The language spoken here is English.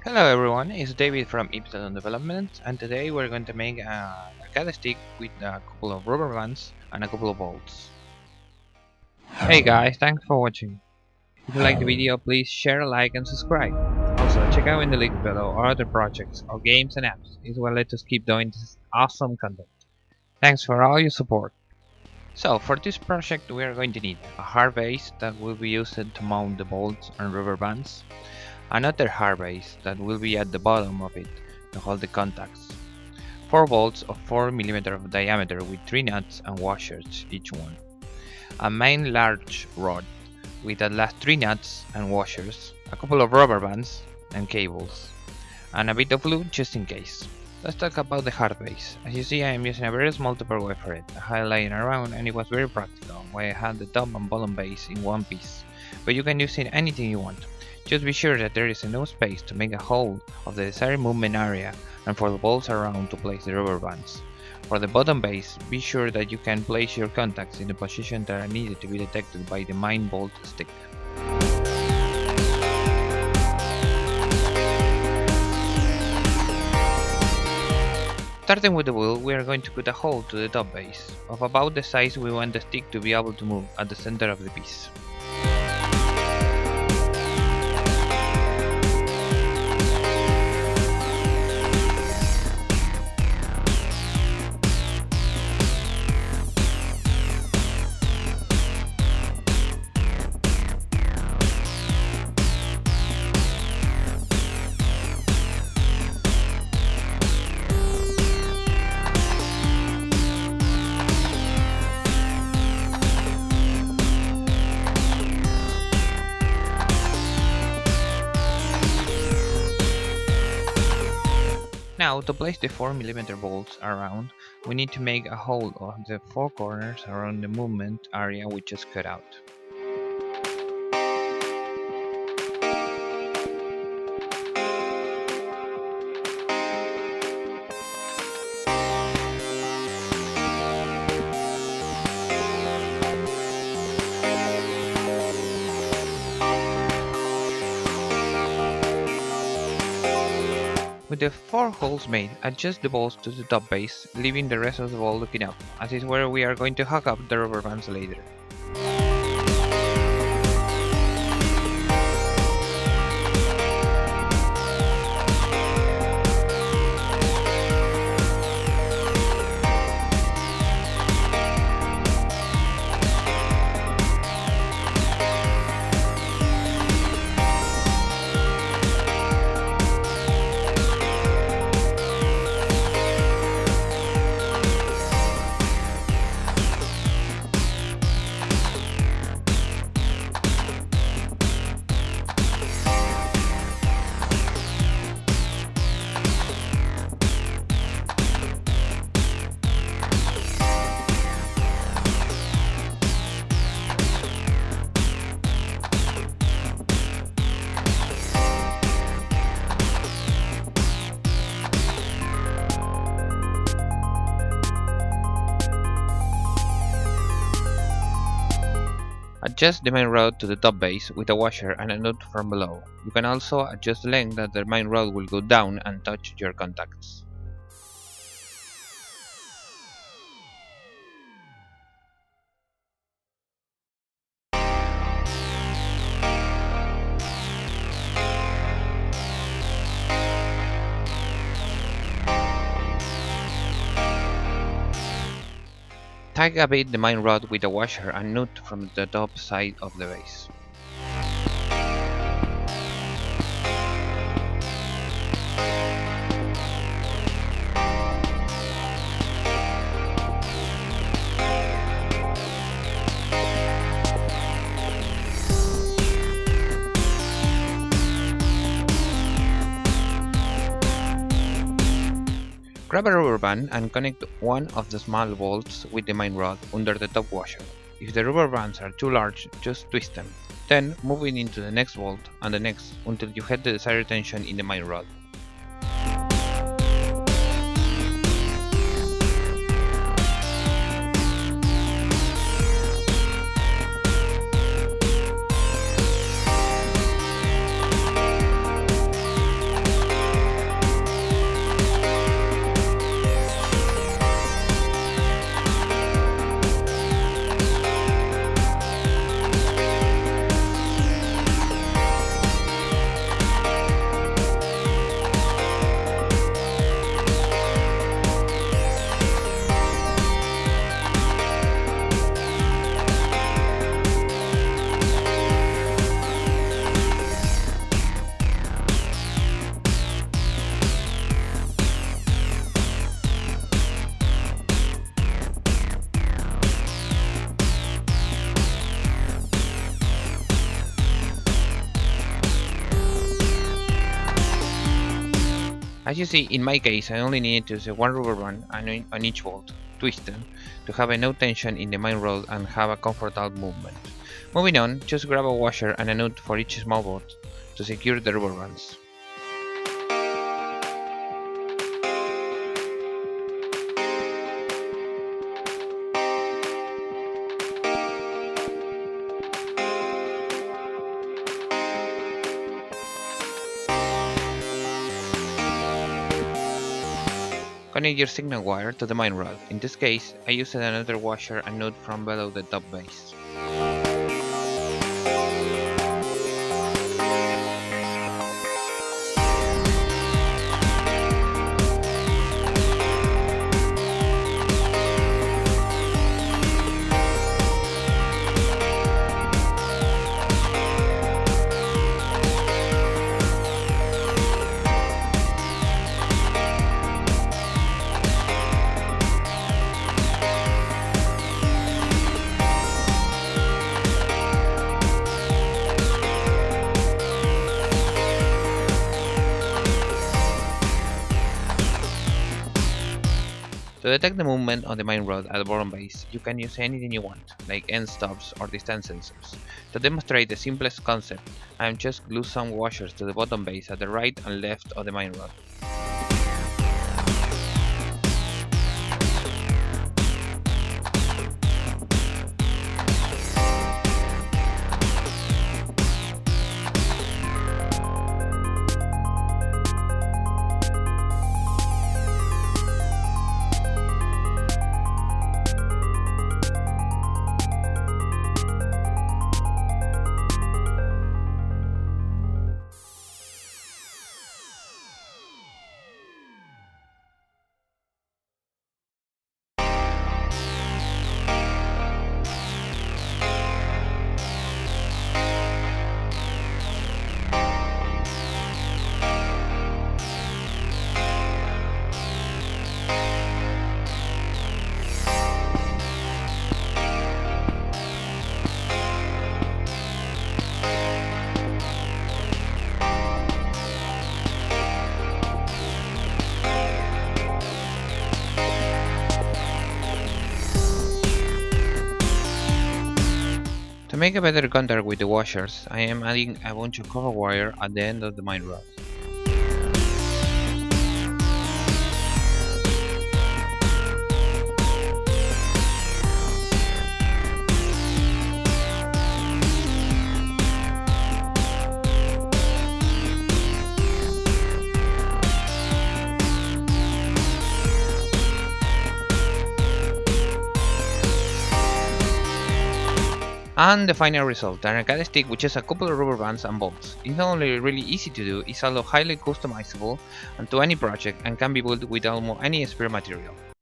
Hello everyone, it's David from Ipsilon Development, and today we're going to make a arcade stick with a couple of rubber bands and a couple of bolts. Hey guys, thanks for watching. If you like the video, please share, like and subscribe. Also, check out in the link below our other projects, our games and apps. It will let us keep doing this awesome content. Thanks for all your support. So, for this project we are going to need a hard base that will be used to mount the bolts and rubber bands, another hard base that will be at the bottom of it to hold the contacts, 4 bolts of 4 mm of diameter with 3 nuts and washers each one, a main large rod with at last 3 nuts and washers, a couple of rubber bands and cables, and a bit of glue just in case. Let's talk about the hard base. As you see, I am using a very small Tupperware for it. I had it lying around and it was very practical, where I had the top and bottom base in one piece, but you can use it anything you want. Just be sure that there is enough space to make a hole of the desired movement area and for the bolts around to place the rubber bands. For the bottom base, be sure that you can place your contacts in the position that are needed to be detected by the main bolt stick. Starting with the wheel, we are going to put a hole to the top base, of about the size we want the stick to be able to move at the center of the piece. Now, to place the 4 mm bolts around, we need to make a hole of the 4 corners around the movement area we just cut out. With the 4 holes made, adjust the bolts to the top base, leaving the rest of the ball looking up, as is where we are going to hook up the rubber bands later. Adjust the main rod to the top base with a washer and a nut from below. You can also adjust the length that the main rod will go down and touch your contacts. Tag a bit the main rod with a washer and nut from the top side of the base. Grab a rubber band and connect one of the small bolts with the main rod under the top washer. If the rubber bands are too large, just twist them. Then move it into the next bolt and the next until you hit the desired tension in the main rod. As you see, in my case, I only needed to use one rubber band on each bolt, twisted, to have no tension in the main rod and have a comfortable movement. Moving on, just grab a washer and a nut for each small bolt to secure the rubber bands. Connect your signal wire to the main rod. In this case, I used another washer and nut from below the top base. To detect the movement of the main rod at the bottom base, you can use anything you want, like end stops or distance sensors. To demonstrate the simplest concept, I am just glue some washers to the bottom base at the right and left of the main rod. To make a better contact with the washers, I am adding a bunch of copper wire at the end of the main rod. And the final result, an arcade stick which has a couple of rubber bands and bolts. It's not only really easy to do, it's also highly customizable and to any project and can be built with almost any spare material.